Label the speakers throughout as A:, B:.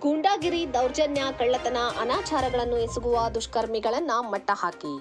A: ಗೂಂಡಾಗಿರಿ, ದೌರ್ಜನ್ಯ, ಕಳ್ಳತನ, ಅನಾಚಾರಗಳನ್ನು ಎಸಗುವ ದುಷ್ಕರ್ಮಿಗಳನ್ನು ಮಟ್ಟ ಹಾಕಿ.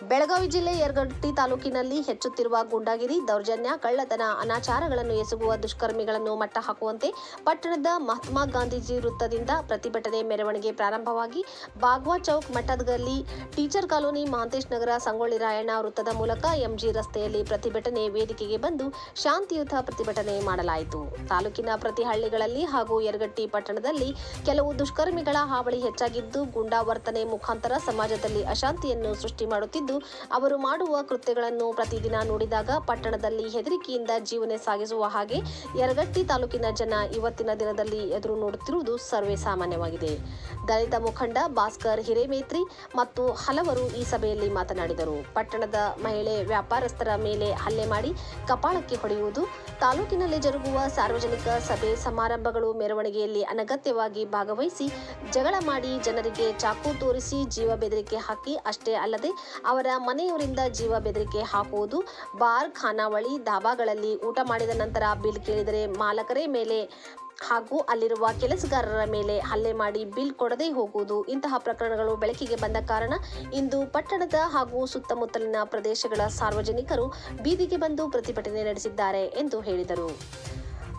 A: ಬೆಳಗಾವಿ ಜಿಲ್ಲೆ ಯರಗಟ್ಟಿ ತಾಲೂಕಿನಲ್ಲಿ ಹೆಚ್ಚುತ್ತಿರುವ ಗೂಂಡಾಗಿರಿ, ದೌರ್ಜನ್ಯ, ಕಳ್ಳತನ, ಅನಾಚಾರಗಳನ್ನು ಎಸಗುವ ದುಷ್ಕರ್ಮಿಗಳನ್ನು ಮಟ್ಟ ಹಾಕುವಂತೆ ಪಟ್ಟಣದ ಮಹಾತ್ಮ ಗಾಂಧೀಜಿ ವೃತ್ತದಿಂದ ಪ್ರತಿಭಟನೆ ಮೆರವಣಿಗೆ ಪ್ರಾರಂಭವಾಗಿ ಬಾಗ್ವಾ ಚೌಕ್, ಮಠದಗಲ್ಲಿ, ಟೀಚರ್ ಕಾಲೋನಿ, ಮಹಾಂತೇಶ ನಗರ, ಸಂಗೊಳ್ಳಿ ರಾಯಣ್ಣ ವೃತ್ತದ ಮೂಲಕ ಎಂಜಿ ರಸ್ತೆಯಲ್ಲಿ ಪ್ರತಿಭಟನೆ ವೇದಿಕೆಗೆ ಬಂದು ಶಾಂತಿಯುತ ಪ್ರತಿಭಟನೆ ಮಾಡಲಾಯಿತು. ತಾಲೂಕಿನ ಪ್ರತಿ ಹಳ್ಳಿಗಳಲ್ಲಿ ಹಾಗೂ ಯರಗಟ್ಟಿ ಪಟ್ಟಣದಲ್ಲಿ ಕೆಲವು ದುಷ್ಕರ್ಮಿಗಳ ಹಾವಳಿ ಹೆಚ್ಚಾಗಿದ್ದು, ಗೂಂಡಾ ವರ್ತನೆ ಮುಖಾಂತರ ಸಮಾಜದಲ್ಲಿ ಅಶಾಂತಿಯನ್ನು ಸೃಷ್ಟಿ ಮಾಡುತ್ತಿದ್ದು, ಅವರು ಮಾಡುವ ಕೃತ್ಯಗಳನ್ನು ಪ್ರತಿದಿನ ನೋಡಿದಾಗ ಪಟ್ಟಣದಲ್ಲಿ ಹೆದರಿಕೆಯಿಂದ ಜೀವನ ಸಾಗಿಸುವ ಹಾಗೆ ಯರಗಟ್ಟಿ ತಾಲೂಕಿನ ಜನ ಇವತ್ತಿನ ದಿನದಲ್ಲಿ ಎದುರು ನೋಡುತ್ತಿರುವುದು ಸರ್ವೇ ಸಾಮಾನ್ಯವಾಗಿದೆ. ದಲಿತ ಮುಖಂಡ ಭಾಸ್ಕರ್ ಹಿರೇಮೇತ್ರಿ ಮತ್ತು ಹಲವರು ಈ ಸಭೆಯಲ್ಲಿ ಮಾತನಾಡಿದರು. ಪಟ್ಟಣದ ಮಹಿಳೆ ವ್ಯಾಪಾರಸ್ಥರ ಮೇಲೆ ಹಲ್ಲೆ ಮಾಡಿ ಕಪಾಳಕ್ಕೆ ಹೊಡೆಯುವುದು, ತಾಲೂಕಿನಲ್ಲಿ ಜರುಗುವ ಸಾರ್ವಜನಿಕ ಸಭೆ ಸಮಾರಂಭಗಳು, ಮೆರವಣಿಗೆಯಲ್ಲಿ ಅನಗತ್ಯವಾಗಿ ಭಾಗವಹಿಸಿ ಜಗಳ ಮಾಡಿ ಜನರಿಗೆ ಚಾಕು ತೋರಿಸಿ ಜೀವ ಬೆದರಿಕೆ ಹಾಕಿ ಅಷ್ಟೇ ಅಲ್ಲದೆ ಅವರ ಮನೆಯವರಿಂದ ಜೀವ ಬೆದರಿಕೆ ಹಾಕುವುದು, ಬಾರ್, ಖಾನಾವಳಿ, ಧಾಬಾಗಳಲ್ಲಿ ಊಟ ಮಾಡಿದ ನಂತರ ಬಿಲ್ ಕೇಳಿದರೆ ಮಾಲಕರೇ ಮೇಲೆ ಹಾಗೂ ಅಲ್ಲಿರುವ ಕೆಲಸಗಾರರ ಮೇಲೆ ಹಲ್ಲೆ ಮಾಡಿ ಬಿಲ್ ಕೊಡದೇ ಹೋಗುವುದು ಇಂತಹ ಪ್ರಕರಣಗಳು ಬೆಳಕಿಗೆ ಬಂದ ಕಾರಣ ಇಂದು ಪಟ್ಟಣದ ಹಾಗೂ ಸುತ್ತಮುತ್ತಲಿನ ಪ್ರದೇಶಗಳ ಸಾರ್ವಜನಿಕರು ಬೀದಿಗೆ ಬಂದು ಪ್ರತಿಭಟನೆ ನಡೆಸಿದ್ದಾರೆ ಎಂದು ಹೇಳಿದರು.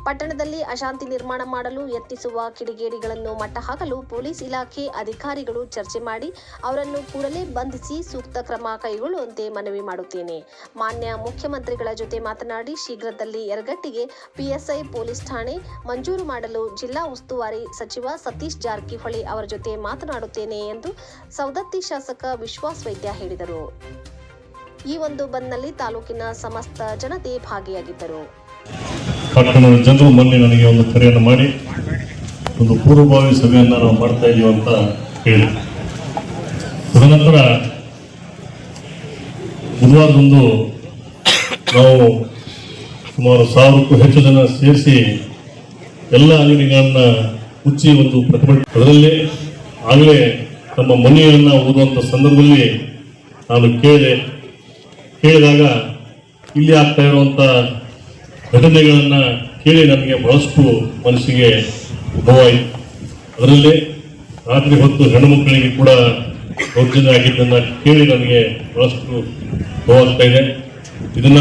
A: ಪಟ್ಟಣದಲ್ಲಿ ಅಶಾಂತಿ ನಿರ್ಮಾಣ ಮಾಡಲು ಯತ್ನಿಸುವ ಕಿಡಿಗೇಡಿಗಳನ್ನು ಮಟ್ಟ ಹಾಕಲು ಪೊಲೀಸ್ ಇಲಾಖೆ ಅಧಿಕಾರಿಗಳು ಚರ್ಚೆ ಮಾಡಿ ಅವರನ್ನು ಕೂಡಲೇ ಬಂಧಿಸಿ ಸೂಕ್ತ ಕ್ರಮ ಕೈಗೊಳ್ಳುವಂತೆ ಮನವಿ ಮಾಡುತ್ತೇನೆ. ಮಾನ್ಯ ಮುಖ್ಯಮಂತ್ರಿಗಳ ಜೊತೆ ಮಾತನಾಡಿ ಶೀಘ್ರದಲ್ಲಿ ಯರಗಟ್ಟಿಗೆ ಪಿಎಸ್ಐ ಪೊಲೀಸ್ ಠಾಣೆ ಮಂಜೂರು ಮಾಡಲು ಜಿಲ್ಲಾ ಉಸ್ತುವಾರಿ ಸಚಿವ ಸತೀಶ್ ಜಾರಕಿಹೊಳಿ ಅವರ ಜೊತೆ ಮಾತನಾಡುತ್ತೇನೆ ಎಂದು ಸವದತ್ತಿ ಶಾಸಕ ವಿಶ್ವಾಸ್ ವೈದ್ಯ ಹೇಳಿದರು. ಈ ಒಂದು ಬಂದ್ನಲ್ಲಿ ತಾಲೂಕಿನ ಸಮಸ್ತ ಜನತೆ ಭಾಗಿಯಾಗಿದ್ದರು.
B: ಪಟ್ಟಣದ ಜನರು ಮೊನ್ನೆ ನನಗೆ ಒಂದು ಕರೆಯನ್ನು ಮಾಡಿ ಒಂದು ಪೂರ್ವಭಾವಿ ಸಭೆಯನ್ನು ನಾವು ಮಾಡ್ತಾ ಇದ್ದೀವಿ ಅಂತ ಹೇಳಿ, ತದನಂತರ ಬುಧವಾರದಂದು ನಾವು ಸುಮಾರು 1000ಕ್ಕೂ ಹೆಚ್ಚು ಜನ ಸೇರಿಸಿ ಎಲ್ಲ ಅಂಗಡಿಗಳನ್ನು ಮುಚ್ಚಿ ಒಂದು ಪ್ರತಿಭಟನೆ, ಅದರಲ್ಲಿ ಆಗಲೇ ನಮ್ಮ ಮನೆಯನ್ನು ಓದುವಂಥ ಸಂದರ್ಭದಲ್ಲಿ ನಾನು ಕೇಳಿದಾಗ ಇಲ್ಲಿ ಆಗ್ತಾ ಇರುವಂಥ ಘಟನೆಗಳನ್ನು ಕೇಳಿ ನನಗೆ ಬಹಳಷ್ಟು ಮನಸ್ಸಿಗೆ ನೋವಾಯಿತು. ಅದರಲ್ಲಿ ರಾತ್ರಿ ಹೊತ್ತು ಹೆಣ್ಣು ಮಕ್ಕಳಿಗೆ ಕೂಡ ದೌರ್ಜನ್ಯ ಆಗಿದ್ದನ್ನು ಕೇಳಿ ನನಗೆ ಬಹಳಷ್ಟು ನೋವಾಗ್ತಾ ಇದೆ. ಇದನ್ನ